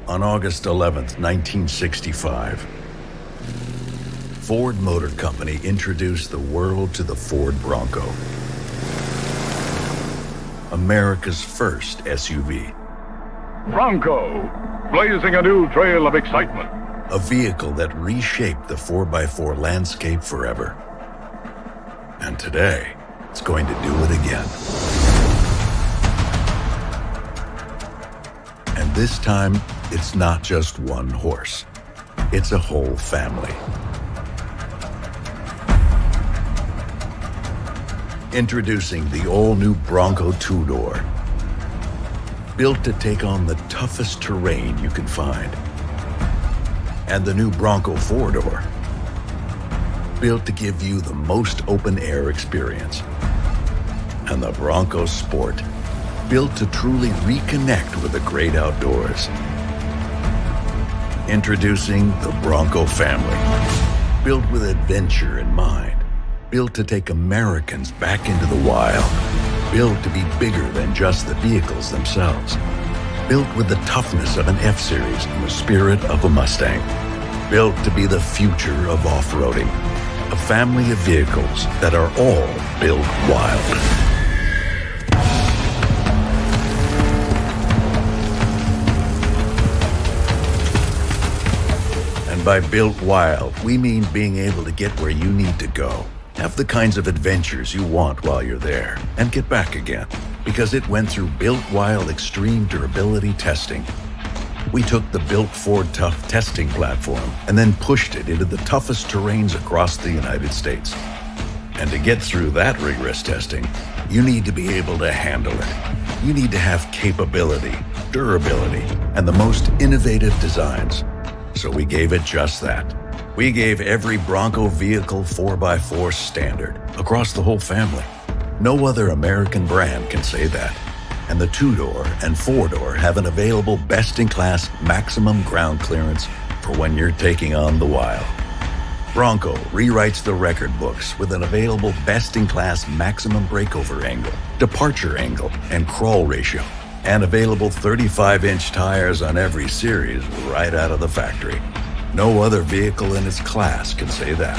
On August 11th, 1965, Ford Motor Company introduced the world to the Ford Bronco, America's first SUV. Bronco, blazing a new trail of excitement. A vehicle that reshaped the 4x4 landscape forever. And today, it's going to do it again. And this time, it's not just one horse. It's a whole family. Introducing the all-new Bronco two-door. Built to take on the toughest terrain you can find. And the new Bronco four-door. Built to give you the most open-air experience. And the Bronco Sport. Built to truly reconnect with the great outdoors. Introducing the Bronco family. Built with adventure in mind. Built to take Americans back into the wild. Built to be bigger than just the vehicles themselves. Built with the toughness of an F-Series and the spirit of a Mustang. Built to be the future of off-roading. A family of vehicles that are all built wild. And by built wild, we mean being able to get where you need to go. Have the kinds of adventures you want while you're there, and get back again, because it went through Built Wild extreme durability testing. We took the Built Ford Tough testing platform and then pushed it into the toughest terrains across the United States. And to get through that rigorous testing, you need to be able to handle it. You need to have capability, durability, and the most innovative designs. So we gave it just that. We gave every Bronco vehicle 4x4 standard across the whole family. No other American brand can say that. And the two-door and four-door have an available best-in-class maximum ground clearance for when you're taking on the wild. Bronco rewrites the record books with an available best-in-class maximum breakover angle, departure angle, and crawl ratio, and available 35-inch tires on every series right out of the factory. No other vehicle in its class can say that.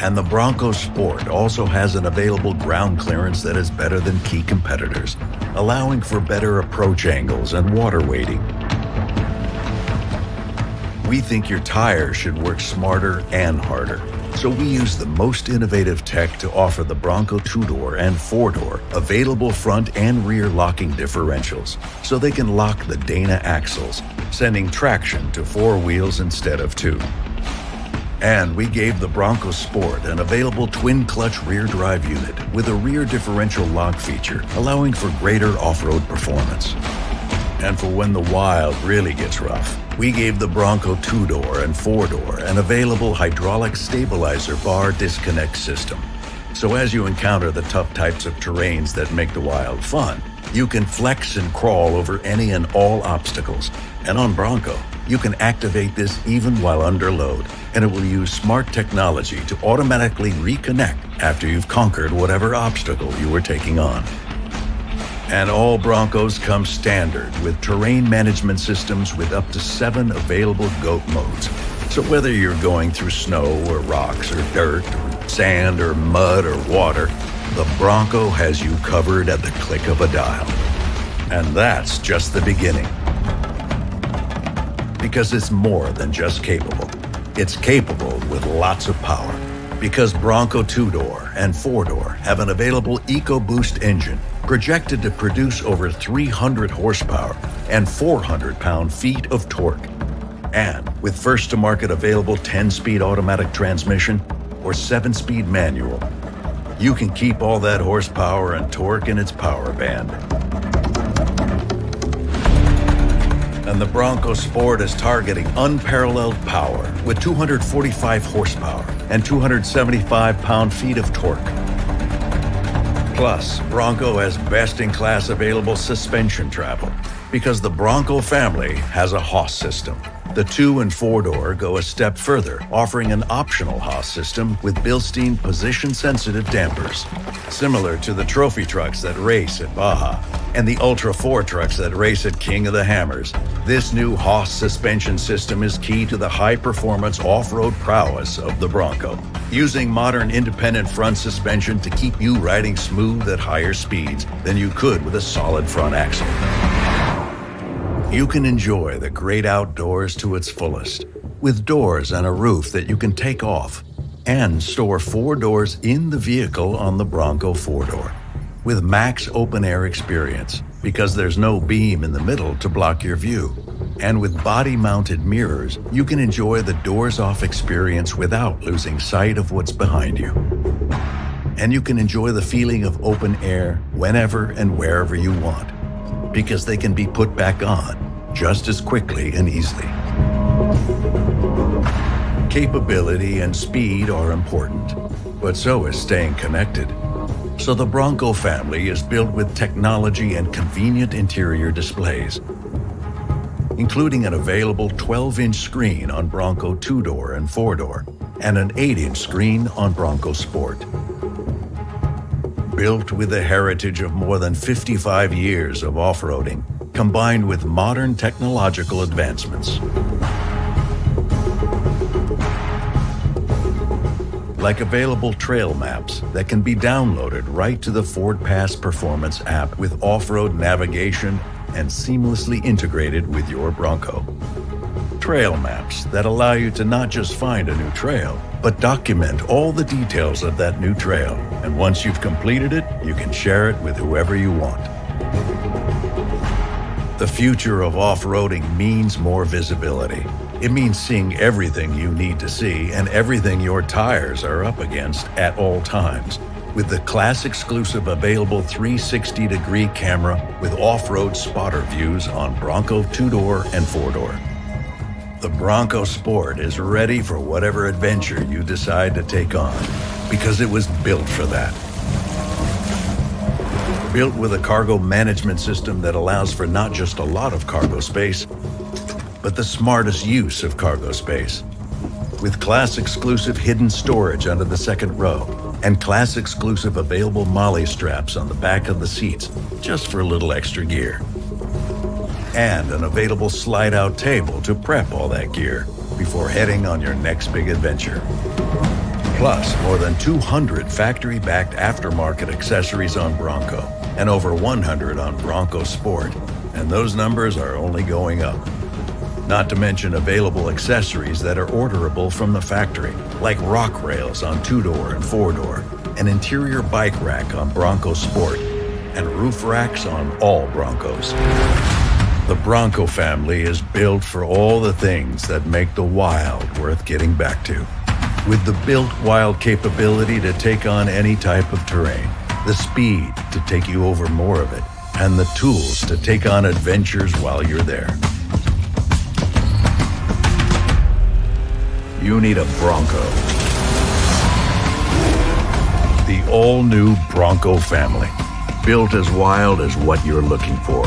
And the Bronco Sport also has an available ground clearance that is better than key competitors, allowing for better approach angles and water weighting. We think your tires should work smarter and harder, so we use the most innovative tech to offer the Bronco two-door and four-door available front and rear locking differentials, so they can lock the Dana axles, sending traction to four wheels instead of two. And we gave the Bronco Sport an available twin-clutch rear drive unit with a rear differential lock feature, allowing for greater off-road performance. And for when the wild really gets rough, we gave the Bronco two-door and four-door an available hydraulic stabilizer bar disconnect system. So as you encounter the tough types of terrains that make the wild fun, you can flex and crawl over any and all obstacles. And on Bronco, you can activate this even while under load, and it will use smart technology to automatically reconnect after you've conquered whatever obstacle you were taking on. And all Broncos come standard with terrain management systems with up to 7 available GOAT modes. So whether you're going through snow or rocks or dirt or sand or mud or water, the Bronco has you covered at the click of a dial. And that's just the beginning. Because it's more than just capable. It's capable with lots of power. Because Bronco two-door and four-door have an available EcoBoost engine projected to produce over 300 horsepower and 400 pound-feet of torque. And with first-to-market available 10-speed automatic transmission or 7-speed manual, you can keep all that horsepower and torque in its power band. And the Bronco Sport is targeting unparalleled power with 245 horsepower and 275 pound-feet of torque. Plus, Bronco has best-in-class available suspension travel because the Bronco family has a Haas system, The 2- and 4-door go a step further, offering an optional Haas system with built-in position-sensitive dampers. Similar to the trophy trucks that race at Baja and the Ultra 4 trucks that race at King of the Hammers, this new Haas suspension system is key to the high-performance off-road prowess of the Bronco, using modern independent front suspension to keep you riding smooth at higher speeds than you could with a solid front axle. You can enjoy the great outdoors to its fullest, with doors and a roof that you can take off, and store 4 doors in the vehicle on the Bronco 4-door, with max open-air experience, because there's no beam in the middle to block your view. And with body-mounted mirrors, you can enjoy the doors-off experience without losing sight of what's behind you. And you can enjoy the feeling of open air whenever and wherever you want, because they can be put back on just as quickly and easily. Capability and speed are important, but so is staying connected. So the Bronco family is built with technology and convenient interior displays, including an available 12-inch screen on Bronco 2-door and 4-door, and an 8-inch screen on Bronco Sport. Built with the heritage of more than 55 years of off-roading, combined with modern technological advancements. Like available trail maps that can be downloaded right to the Ford Pass Performance app with off-road navigation and seamlessly integrated with your Bronco. Trail maps that allow you to not just find a new trail, but document all the details of that new trail. And once you've completed it, you can share it with whoever you want. The future of off-roading means more visibility. It means seeing everything you need to see and everything your tires are up against at all times, with the class-exclusive available 360-degree camera with off-road spotter views on Bronco 2-door and 4-door. The Bronco Sport is ready for whatever adventure you decide to take on, because it was built for that. Built with a cargo management system that allows for not just a lot of cargo space, but the smartest use of cargo space. With class-exclusive hidden storage under the second row and class-exclusive available MOLLE straps on the back of the seats, just for a little extra gear. And an available slide-out table to prep all that gear before heading on your next big adventure. Plus, more than 200 factory-backed aftermarket accessories on Bronco, and over 100 on Bronco Sport, and those numbers are only going up. Not to mention available accessories that are orderable from the factory, like rock rails on 2-door and 4-door, an interior bike rack on Bronco Sport, and roof racks on all Broncos. The Bronco family is built for all the things that make the wild worth getting back to. With the built wild capability to take on any type of terrain, the speed to take you over more of it, and the tools to take on adventures while you're there. You need a Bronco. The all-new Bronco family, built as wild as what you're looking for.